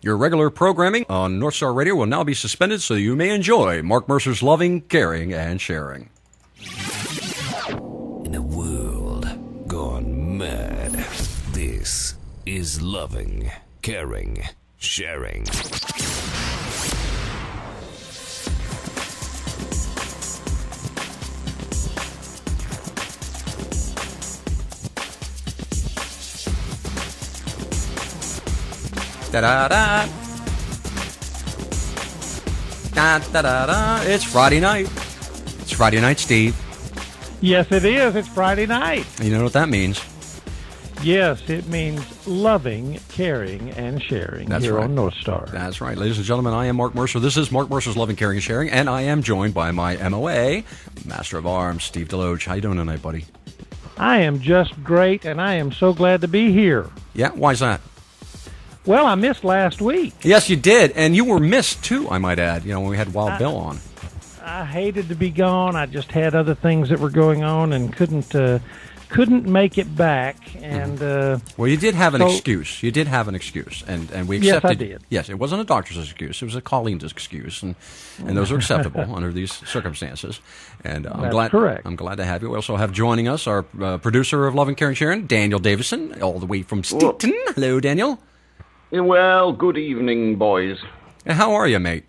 Your regular programming on North Star Radio will now be suspended so you may enjoy Mark Mercer's loving, caring, and sharing. In a world gone mad, this is loving, caring, sharing. Da-da-da. Da-da-da-da. It's Friday night. It's Friday night, Steve. Yes, it is. It's Friday night. You know what that means? Yes, it means loving, caring, and sharing. That's here right. On North Star. That's right. Ladies and gentlemen, I am Mark Mercer. This is Mark Mercer's Loving, Caring, and Sharing, and I am joined by my MOA, Master of Arms, Steve Deloge. How you doing tonight, buddy? I am just great, and I am so glad to be here. Yeah? Why's that? Well, I missed last week. Yes, you did, and you were missed, too, I might add, when we had Wild Bill on. I hated to be gone. I just had other things that were going on and couldn't make it back. And well, you did have an excuse. You did have an excuse, and we accepted. Yes, I did. Yes, it wasn't a doctor's excuse. It was a Colleen's excuse, and those are acceptable under these circumstances. And I'm glad. Correct. I'm glad to have you. We also have joining us our producer of Loving, Caring, Sharing, Daniel Davison, all the way from Steaton. Hello, Daniel. Well, good evening, boys. How are you, mate?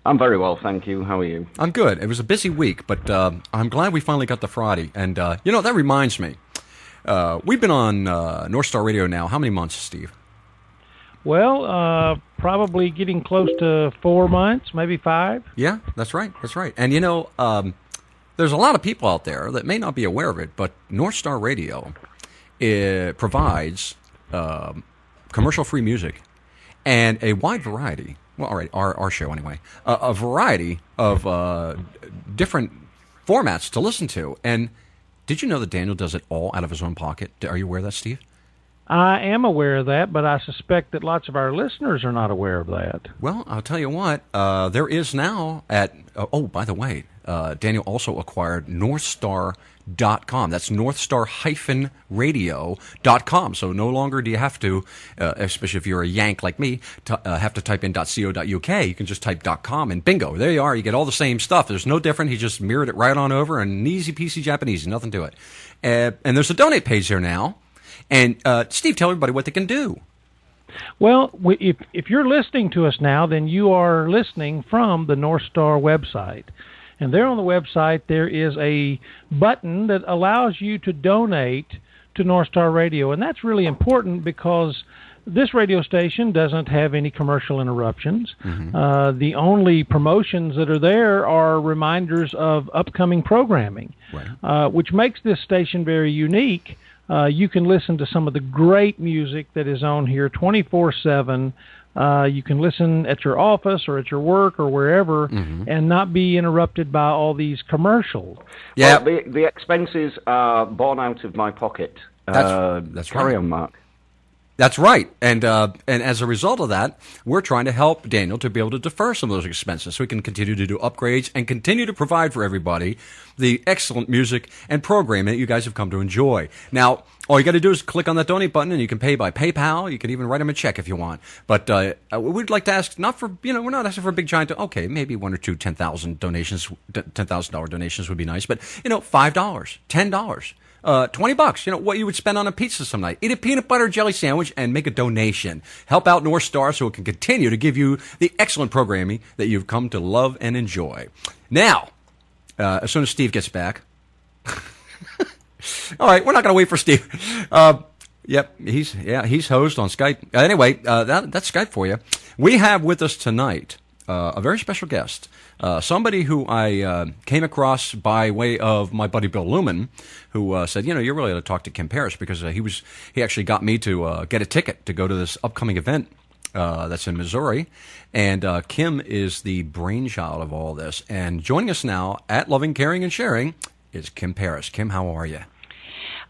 I'm very well, thank you. How are you? I'm good. It was a busy week, but I'm glad we finally got to Friday. And, that reminds me. We've been on North Star Radio now. How many months, Steve? Well, probably getting close to 4 months, maybe 5. Yeah, that's right. That's right. And, there's a lot of people out there that may not be aware of it, but North Star Radio provides commercial-free music and a wide variety. Well, all right, our show anyway. A variety of different formats to listen to. And did you know that Daniel does it all out of his own pocket? Are you aware of that, Steve? I am aware of that, but I suspect that lots of our listeners are not aware of that. Well, I'll tell you what. There is now at... by the way, Daniel also acquired NorthStar.com. That's NorthStar-radio.com. So no longer do you have to, especially if you're a Yank like me, have to type in .co.uk. You can just type .com and bingo, there you are. You get all the same stuff. There's no different. He just mirrored it right on over and easy peasy Japanese, nothing to it. And there's a donate page there now. And Steve, tell everybody what they can do. Well, if you're listening to us now, then you are listening from the North Star website. And there on the website, there is a button that allows you to donate to North Star Radio. And that's really important because this radio station doesn't have any commercial interruptions. Mm-hmm. The only promotions that are there are reminders of upcoming programming, right. Which makes this station very unique. You can listen to some of the great music that is on here 24/7. You can listen at your office or at your work or wherever, mm-hmm. and not be interrupted by all these commercials. Yeah, well, the expenses are borne out of my pocket. That's carry on, Mark. That's right, and as a result of that, we're trying to help Daniel to be able to defer some of those expenses so we can continue to do upgrades and continue to provide for everybody the excellent music and programming that you guys have come to enjoy. Now, all you got to do is click on that donate button, and you can pay by PayPal. You can even write him a check if you want. But we'd like to ask, not for we're not asking for a big giant. Okay, maybe one or two $10,000 donations would be nice. But $5, $10. $20, what you would spend on a pizza some night. Eat a peanut butter jelly sandwich and make a donation. Help out North Star so it can continue to give you the excellent programming that you've come to love and enjoy. Now, as soon as Steve gets back, all right, we're not going to wait for Steve. Yep, he's host on Skype. Anyway, that's Skype for you. We have with us tonight a very special guest. Somebody who I came across by way of my buddy Bill Lumen, who said, you're really going to talk to Kim Parrish because he actually got me to get a ticket to go to this upcoming event that's in Missouri. And Kim is the brainchild of all this. And joining us now at Loving, Caring, and Sharing is Kim Parrish. Kim, how are you?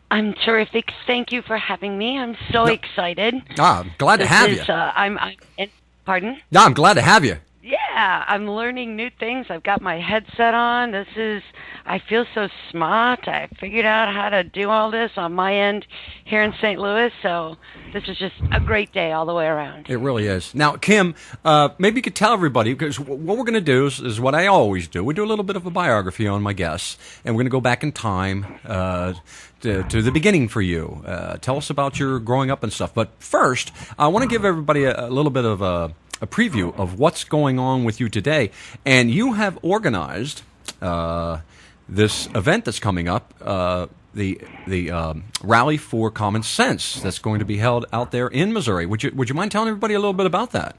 I'm terrific. Thank you for having me. I'm so excited. I'm glad to have you. Pardon? No, I'm glad to have you. Yeah, Yeah, I'm learning new things. I've got my headset on. I feel so smart. I figured out how to do all this on my end here in St. Louis, so this is just a great day all the way around. It really is. Now, Kim, maybe you could tell everybody, because what we're going to do is what I always do. We do a little bit of a biography on my guests, and we're going to go back in time to the beginning for you. Tell us about your growing up and stuff. But first, I want to give everybody a little bit of a preview of what's going on with you today. And you have organized this event that's coming up, the Rally for Common Sense, that's going to be held out there in Missouri. Would you mind telling everybody a little bit about that?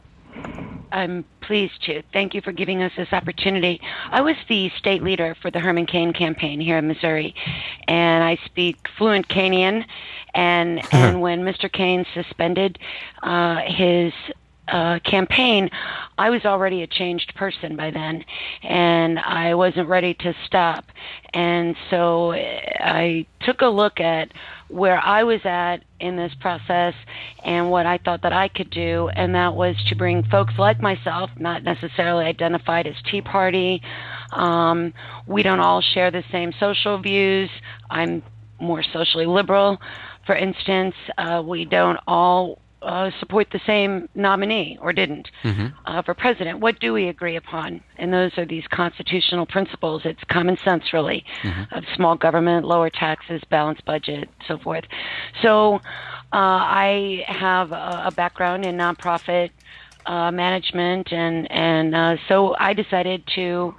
I'm pleased to. Thank you for giving us this opportunity. I was the state leader for the Herman Cain campaign here in Missouri, and I speak fluent Cainian. And when Mr. Cain suspended his campaign, I was already a changed person by then, and I wasn't ready to stop. And so I took a look at where I was at in this process and what I thought that I could do, and that was to bring folks like myself, not necessarily identified as Tea Party. We don't all share the same social views. I'm more socially liberal, for instance. We don't all support the same nominee, or didn't, for president. What do we agree upon? And those are these constitutional principles. It's common sense, really, of small government, lower taxes, balanced budget, so forth. So I have a background in nonprofit management, and so I decided to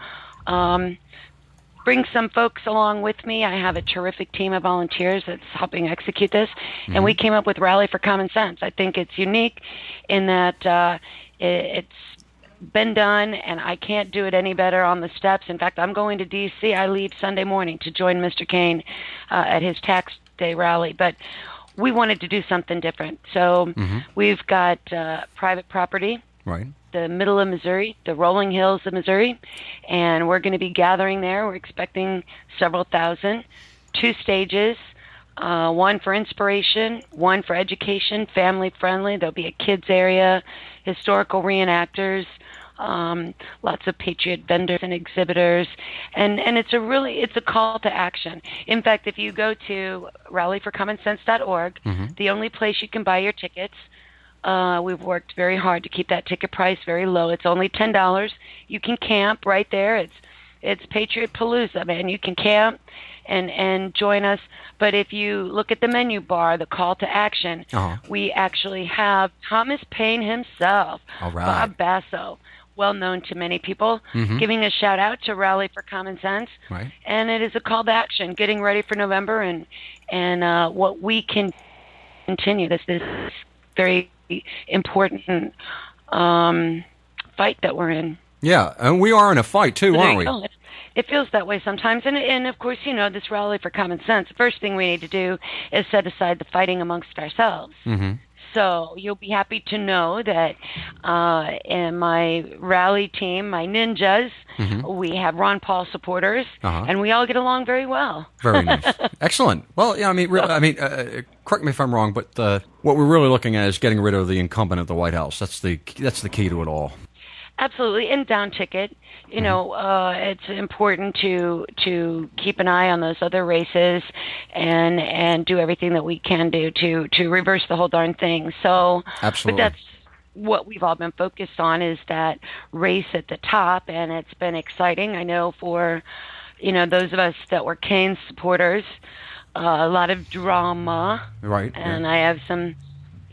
bring some folks along with me. I have a terrific team of volunteers that's helping execute this, and we came up with Rally for Common Sense. I think it's unique in that it's been done, and I can't do it any better on the steps. In fact, I'm going to D.C. I leave Sunday morning to join Mr. Cain at his tax day rally, but we wanted to do something different. So we've got private property. Right. The middle of Missouri, the rolling hills of Missouri, and we're going to be gathering there. We're expecting several thousand, 2 stages, one for inspiration, one for education, family friendly. There'll be a kids area, historical reenactors, lots of patriot vendors and exhibitors, and it's a call to action. In fact, if you go to rallyforcommonsense.org, the only place you can buy your tickets. We've worked very hard to keep that ticket price very low. It's only $10. You can camp right there. It's Patriot Palooza, man. You can camp and join us. But if you look at the menu bar, the call to action, we actually have Thomas Paine himself, Bob Basso, well known to many people, giving a shout out to Rally for Common Sense. Right. And it is a call to action, getting ready for November and what we can continue. This is very important fight that we're in. Yeah, and we are in a fight too, aren't we? It feels that way sometimes, and of course, this Rally for Common Sense, the first thing we need to do is set aside the fighting amongst ourselves. So you'll be happy to know that in my rally team, my ninjas, we have Ron Paul supporters, and we all get along very well. Very nice, excellent. Well, yeah, correct me if I'm wrong, but what we're really looking at is getting rid of the incumbent at the White House. That's the key to it all. Absolutely, and down ticket. It's important to keep an eye on those other races and do everything that we can do to reverse the whole darn thing. So, absolutely. But that's what we've all been focused on, is that race at the top, and it's been exciting. I know for those of us that were Cain supporters, a lot of drama, right? And I have some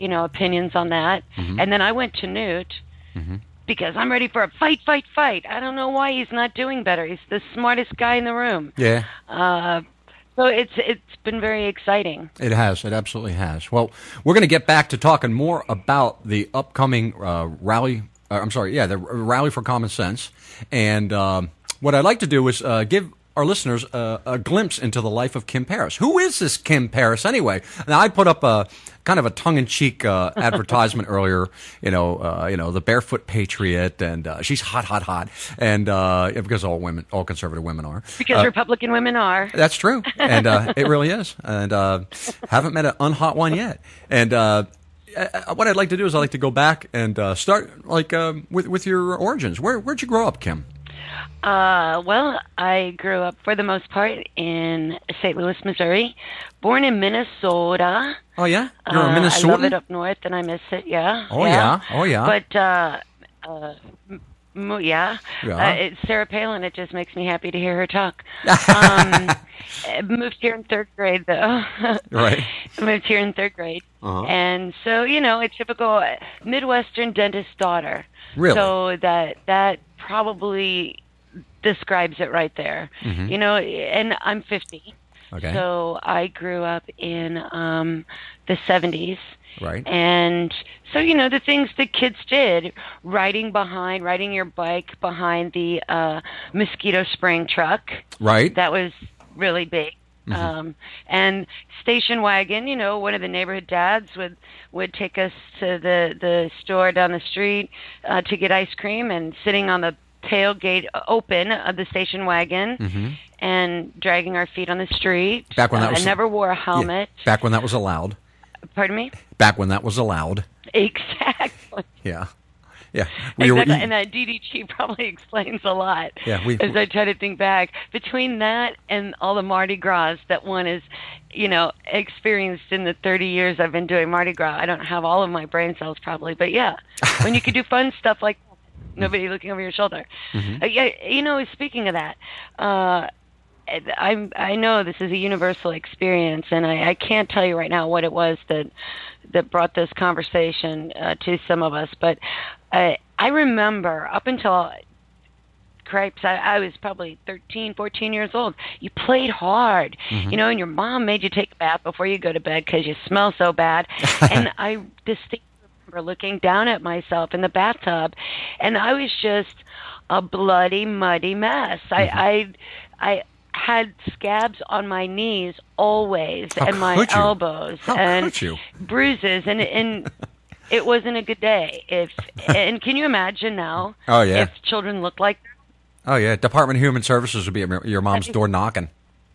opinions on that. And then I went to Newt. Because I'm ready for a fight. I don't know why he's not doing better. He's the smartest guy in the room. Yeah. So it's been very exciting. It has. It absolutely has. Well, we're going to get back to talking more about the upcoming rally. The Rally for Common Sense. And what I'd like to do is give our listeners a glimpse into the life of Kim Paris. Who is this Kim Paris anyway? Now, I put up a kind of a tongue-in-cheek advertisement earlier, the barefoot patriot, and she's hot, and because all conservative women are. Because Republican women are. That's true, and it really is, and haven't met an unhot one yet. And what I'd like to do is I'd like to go back and start like with your origins. Where'd you grow up, Kim? Well, I grew up for the most part in St. Louis, Missouri. Born in Minnesota. Oh yeah, you're a Minnesotan. I love it up north, and I miss it. Yeah. Oh yeah. Oh yeah. But yeah. It's Sarah Palin. It just makes me happy to hear her talk. Moved here in third grade, though. Right. Moved here in third grade. And so, a typical Midwestern dentist daughter. Really? So that probably describes it right there. And I'm 50. Okay. So I grew up in the 70s. Right. And so, the things that kids did, riding your bike behind the mosquito spraying truck. Right. That was really big. And station wagon, one of the neighborhood dads would take us to the store down the street to get ice cream, and sitting on the tailgate open of the station wagon and dragging our feet on the street. Back when that was, I never wore a helmet. Yeah, back when that was allowed. Pardon me? Back when that was allowed. Exactly. Yeah. Yeah. Exactly. And that DDG probably explains a lot. Yeah. As I try to think back, between that and all the Mardi Gras that one is, experienced in the 30 years I've been doing Mardi Gras, I don't have all of my brain cells probably, but yeah, when you could do fun stuff like that, nobody looking over your shoulder. Speaking of that, I know this is a universal experience, and I can't tell you right now what it was that brought this conversation to some of us, but I remember up until I was probably 13, 14 years old. You played hard, and your mom made you take a bath before you go to bed because you smell so bad. And I distinctly remember looking down at myself in the bathtub, and I was just a bloody, muddy mess. I had scabs on my knees always, and my elbows, and bruises, and it wasn't a good day. And can you imagine now? Oh yeah. If children look like that? Oh yeah, Department of Human Services would be at your mom's door knocking.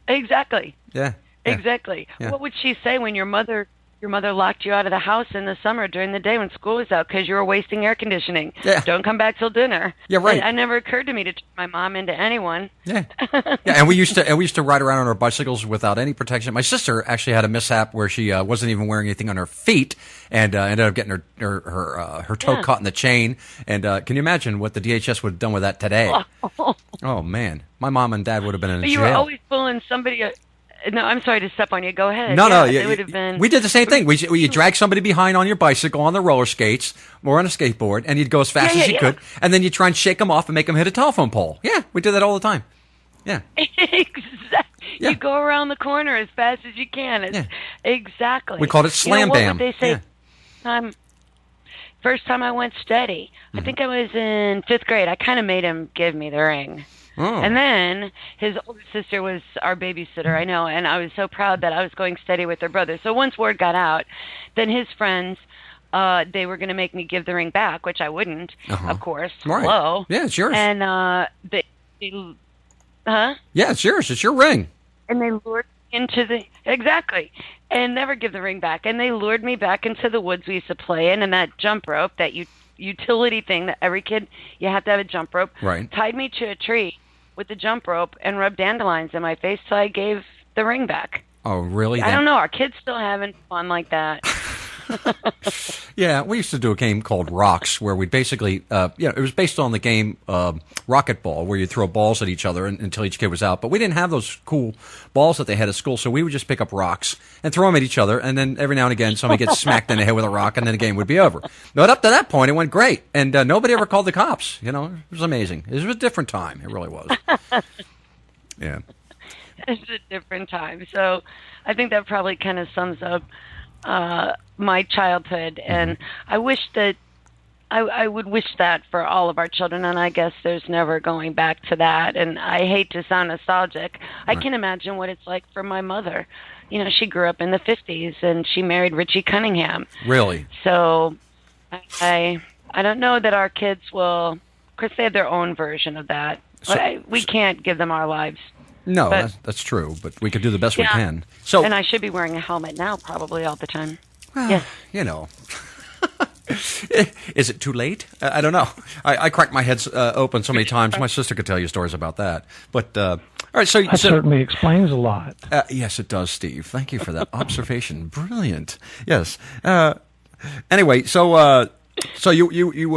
Exactly. Yeah. Exactly. Yeah. What would she say when your mother locked you out of the house in the summer during the day when school was out because you were wasting air conditioning? Yeah. Don't come back till dinner. Yeah, right. It never occurred to me to turn my mom into anyone. Yeah. Yeah, and we used to ride around on our bicycles without any protection. My sister actually had a mishap where she wasn't even wearing anything on her feet and ended up getting her toe caught in the chain. And can you imagine what the DHS would have done with that today? Oh man, my mom and dad would have been in jail. You were always pulling somebody. No, I'm sorry to step on you. Go ahead. No, they would have been. We did the same thing. You drag somebody behind on your bicycle on the roller skates or on a skateboard, and you'd go as fast as you could, and then you try and shake them off and make them hit a telephone pole. Yeah, we did that all the time. Yeah. Exactly. Yeah. You go around the corner as fast as you can. Exactly. We called it slam bam. What would they say? First time I went steady. I think I was in 5th grade. I kind of made him give me the ring. Oh. And then his older sister was our babysitter, I know, and I was so proud that I was going steady with her brother. So once word got out, then his friends, they were going to make me give the ring back, which I wouldn't, of course. Right. Hello. Yeah, it's yours. And Yeah, it's yours. It's your ring. And they lured me into exactly, and never give the ring back. And they lured me back into the woods we used to play in, and that jump rope, that utility thing that every kid, you have to have a jump rope. Right. Tied me to a tree with the jump rope and rubbed dandelions in my face till I gave the ring back. Oh, really? I don't know. Are kids still having fun like that? Yeah, we used to do a game called Rocks, where we basically, it was based on the game Racquetball, where you throw balls at each other until each kid was out. But we didn't have those cool balls that they had at school, so we would just pick up rocks and throw them at each other, and then every now and again somebody gets smacked in the head with a rock, and then the game would be over. But up to that point, it went great, and nobody ever called the cops. It was amazing. It was a different time. It really was. Yeah. It's a different time. So I think that probably kind of sums up my childhood, and I wish that I would wish that for all of our children, and I guess there's never going back to that. And I hate to sound nostalgic. I can imagine what it's like for my mother. She grew up in the 50s, and she married Richie Cunningham. Really? So I don't know that our kids will. Of course, they have their own version of that. We can't give them our lives. No, that's true, but we could do the best we can. So, and I should be wearing a helmet now, probably all the time. Well, yes. Is it too late? I don't know. I cracked my head open so many times. My sister could tell you stories about that. But all right, so that certainly explains a lot. Yes, it does, Steve. Thank you for that observation. Brilliant. Yes. Anyway, so you